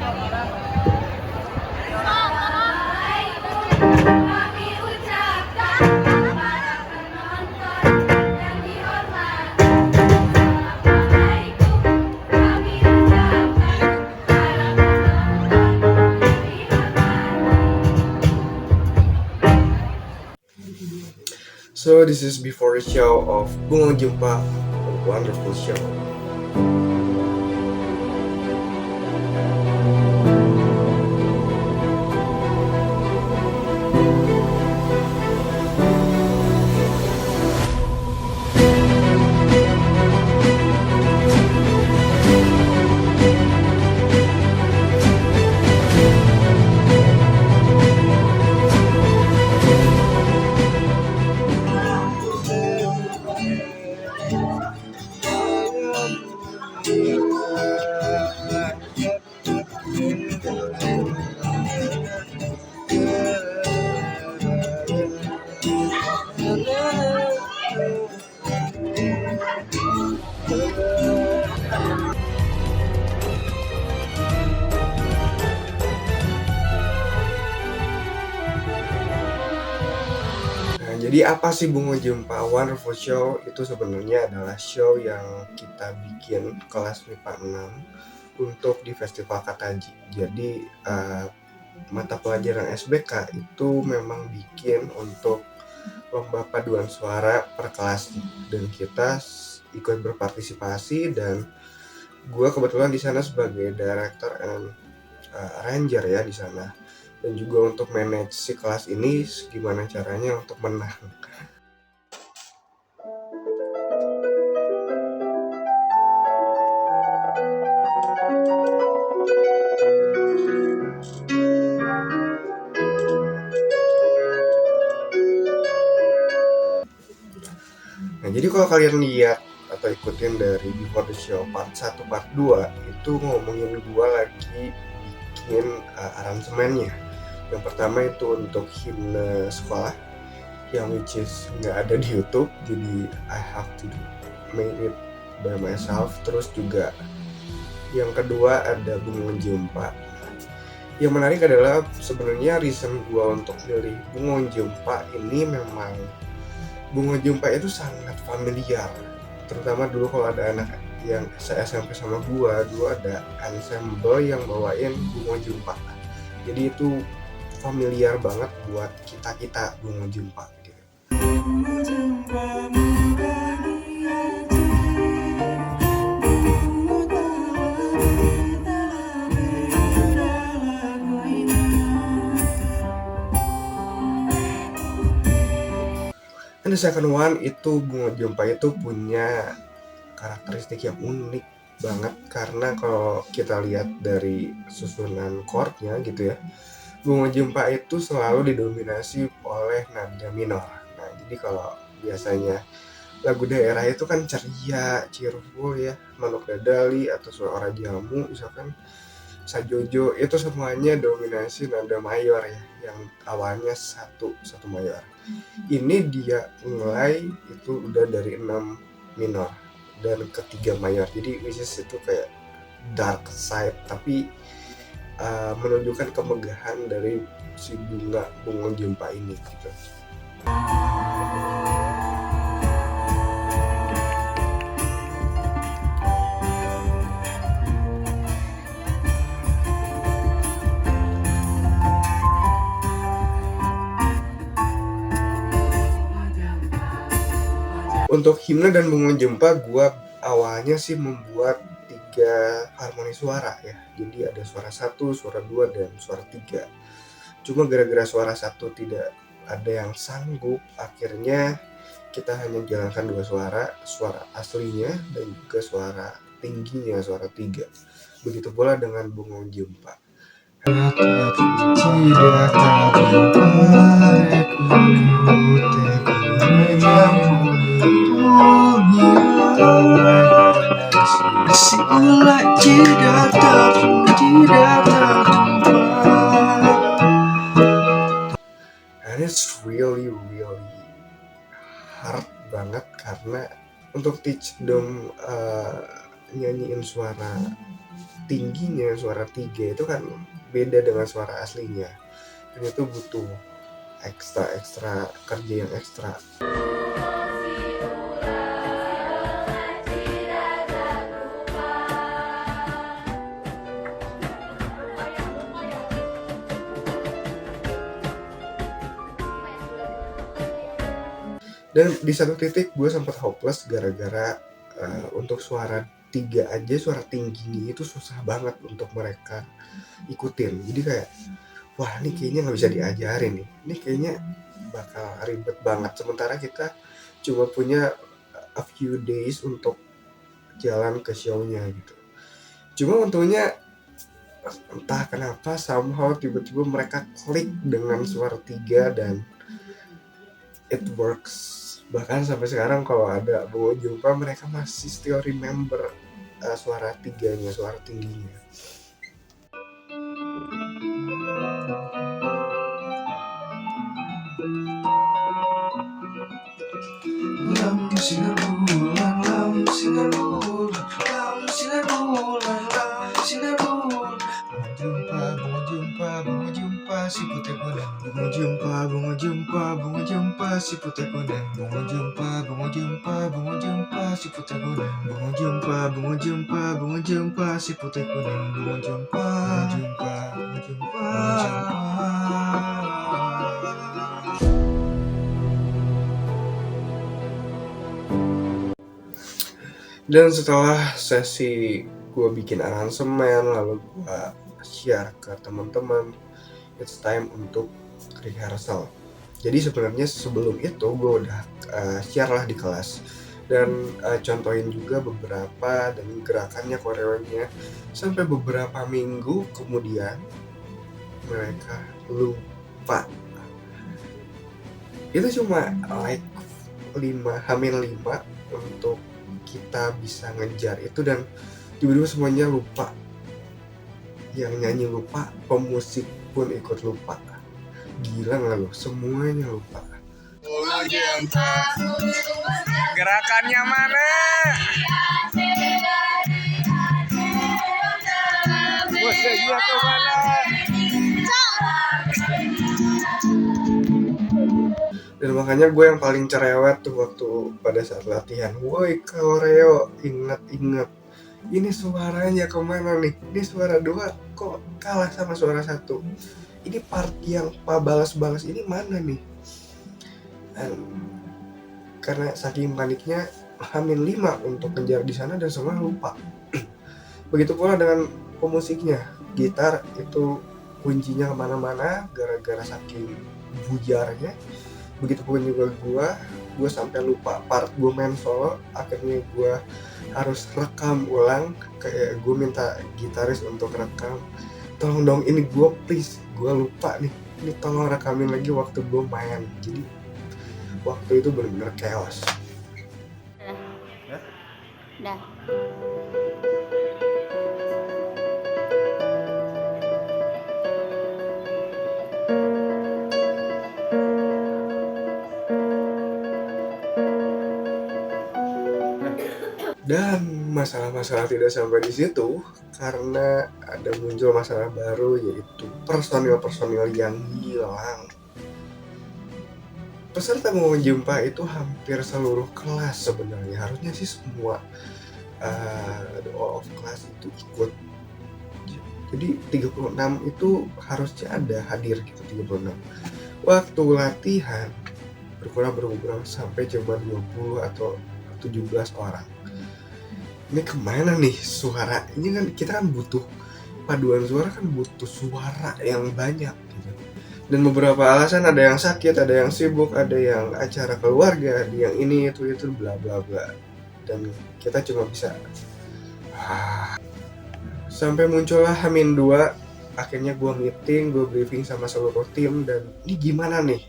Kami ucapkan kepada penonton yang dihormati, Assalamualaikum. Kami ucapkan para penonton yang dihormati. So this is before the show of Bungo Jumpa, a wonderful show. Jadi apa sih Bungo Jumpa Wonderful Show? Itu sebenarnya adalah show yang kita bikin kelas MIPA 6 untuk di Festival Kataji. Jadi mata pelajaran SBK itu memang bikin untuk lomba paduan suara per kelas, dan kita ikut berpartisipasi, dan gue kebetulan di sana sebagai director and arranger ya di sana. Dan juga untuk manage si kelas ini gimana caranya untuk menang. Nah, jadi kalau kalian lihat atau ikutin dari Before the Show part 1, part 2, itu ngomongin gue lagi bikin aransemennya. Yang pertama itu untuk himne sekolah, yang which is nggak ada di YouTube, jadi I have to make it by myself. Terus juga yang kedua ada Bungo Jumpa. Yang menarik adalah sebenarnya reason gue untuk pilih Bungo Jumpa ini, memang Bungo Jumpa itu sangat familiar. Terutama dulu kalau ada anak yang SMP sama gue, dulu ada ensemble yang bawain Bungo Jumpa. Jadi itu familiar banget buat kita Bungo Jumpa gitu. And the second one itu Bungo Jumpa itu punya karakteristik yang unik banget, karena kalau kita lihat dari susunan chordnya gitu ya, Bungo Jumpa itu selalu didominasi oleh nada minor. Nah, jadi kalau biasanya lagu daerah itu kan ceria, cheerful ya, Manuk Dadali atau Suara Jamu misalkan, Sajojo, itu semuanya dominasi nada mayor ya, yang awalnya satu mayor. Ini dia mulai itu udah dari 6 minor dan ketiga mayor, jadi which is itu kayak dark side, tapi menunjukkan kemegahan dari si Bungo Jumpa ini gitu. Untuk himne dan Bungo Jumpa, gue awalnya sih membuat 3 harmoni suara ya. Jadi ada suara 1, suara 2, dan suara 3. Cuma gara-gara suara 1 tidak ada yang sanggup, akhirnya kita hanya jalankan 2 suara aslinya dan juga suara tingginya, suara 3. Begitu pula dengan Bungo Jumpa. And it's really hard banget, karena untuk teach them nyanyiin suara tingginya suara 3 itu kan beda dengan suara aslinya, dan itu butuh ekstra kerja yang ekstra. Dan di satu titik gue sempat hopeless gara-gara untuk suara 3 aja, suara tingginya itu susah banget untuk mereka ikutin. Jadi kayak, wah ini kayaknya nggak bisa diajarin nih, ini kayaknya bakal ribet banget. Sementara kita cuma punya a few days untuk jalan ke show-nya gitu. Cuma untungnya entah kenapa somehow tiba-tiba mereka klik dengan suara 3 dan it works. Bahkan sampai sekarang kalau ada Bunga Jumpa mereka masih still remember suara 3-nya, suara tingginya. Lam sinar bulan, lam sinar bulan, lam sinar bulan, lam sinar bulan. Bunga jumpa, bunga jumpa si putih kuning. Bunga jumpa, bunga jumpa, bunga jumpa si putih kuning. Bunga jumpa, bunga jumpa, bunga jumpa si putih kuning. Bunga jumpa, bunga jumpa, bunga jumpa si putih kuning. Bunga jumpa, bunga jumpa, bunga jumpa, bunga jumpa. Dan setelah sesi gue bikin aransemen, lalu gue share ke teman-teman, it's time untuk rehearsal. Jadi sebenarnya sebelum itu gue udah share lah di kelas dan contohin juga beberapa dan gerakannya, koreonya, sampai beberapa minggu kemudian mereka lupa. Itu cuma like 5 untuk kita bisa ngejar itu, dan tiba-tiba semuanya lupa. Yang nyanyi lupa, pemusik pun ikut lupa. Gila nggak lo? Semuanya lupa. Gerakannya mana? Bosnya juga ke mana? Dan makanya gue yang paling cerewet tuh waktu pada saat latihan. Woi koreo, ingat-ingat, ini suaranya kemana nih? Ini suara 2 kok kalah sama suara 1? Ini part yang balas-balas ini mana nih? Dan karena saking paniknya H-5 untuk kejar di sana dan semua lupa. Begitu pula dengan pemusiknya. Gitar itu kuncinya kemana-mana gara-gara saking bujarnya. Begitupun juga gue sampai lupa part gue main solo. Akhirnya gue harus rekam ulang, kayak gue minta gitaris untuk rekam, tolong dong ini gue please, gue lupa nih, ini tolong rekamin lagi waktu gue main. Jadi waktu itu benar-benar chaos. Dah. Dan masalah-masalah tidak sampai di situ karena ada muncul masalah baru, yaitu personil-personil yang hilang. Peserta Bunga Jumpa itu hampir seluruh kelas sebenarnya, harusnya sih semua all of class itu ikut. Jadi 36 itu harusnya ada hadir gitu, 36. Waktu latihan berkurang sampai cuma 20 atau 17 orang. Ini kemana nih suara? Ini kan kita kan butuh paduan suara, kan butuh suara yang banyak gitu. Dan beberapa alasan, ada yang sakit, ada yang sibuk, ada yang acara keluarga, ada yang ini itu bla bla bla. Dan kita cuma bisa sampai muncullah H-2. Akhirnya gue meeting, gue briefing sama seluruh tim, dan ini gimana nih?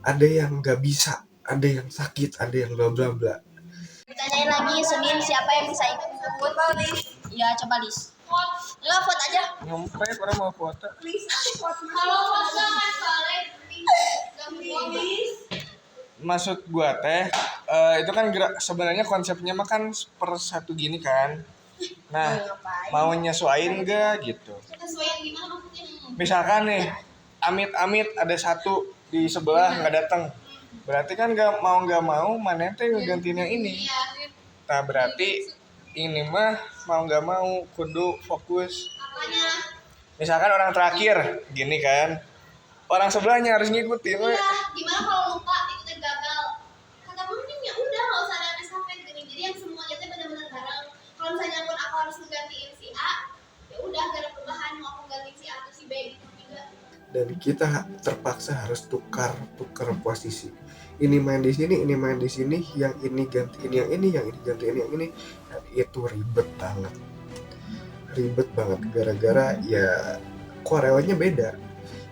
Ada yang nggak bisa, ada yang sakit, ada yang bla bla bla. Ditanyain lagi Senin siapa yang bisa ikut. Ya coba list. Lo vote aja. Nyampe orang mau foto. Kalau foto kan soalnya Maksud gua teh itu kan sebenarnya konsepnya mah kan per satu gini kan. Nah, Ngapain? mau nyesuaiin gak gitu. Kesesuaian gimana maksudnya? Misalkan nih, amit-amit ada satu di sebelah nggak datang, berarti kan nggak mau mana teh ngegantiin yang ini. Iya. Nah berarti ini mah mau nggak mau kudu fokus. Apanya? Misalkan orang terakhir gini kan, orang sebelahnya harus ngikutin. Iya, gimana kalau lupa ikutnya gagal? Kata mungkin ya udah nggak usah ada estafet gini. Jadi yang semuanya tuh benar-benar bareng. Kalau misalnya pun aku harus menggantiin si A, ya udah gak ada perubahan mau aku gantiin si A atau si B gitu juga. Dan kita terpaksa harus tukar posisi. Ini main di sini, ini main di sini, yang ini gantiin yang ini gantiin yang ini. Dan itu ribet banget gara-gara ya koreonya beda.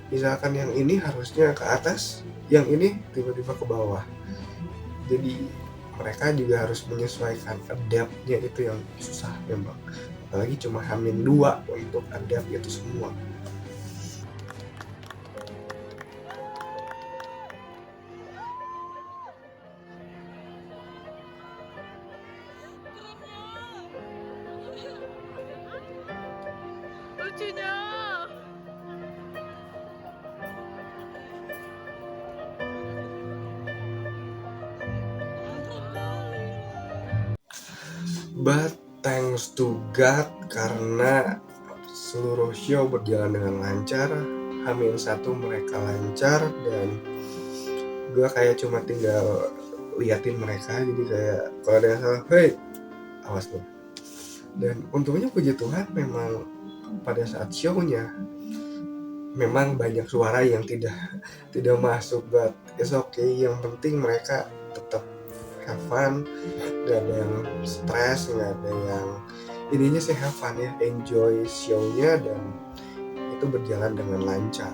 Misalkan yang ini harusnya ke atas, yang ini tiba-tiba ke bawah. Jadi mereka juga harus menyesuaikan, adapt-nya itu yang susah memang. Apalagi cuma H-2 untuk adapt itu semua. lucunya. But thanks to God, karena seluruh show berjalan dengan lancar. H-1 mereka lancar dan gue kayak cuma tinggal liatin mereka, jadi kayak kalau ada yang salah, hey awas lo. Dan untungnya puji Tuhan memang pada saat show-nya memang banyak suara yang tidak masuk, but it's okay. Yang penting mereka tetap have fun, gak ada yang stres, gak ada yang ininya sih have fun ya, enjoy show-nya dan itu berjalan dengan lancar.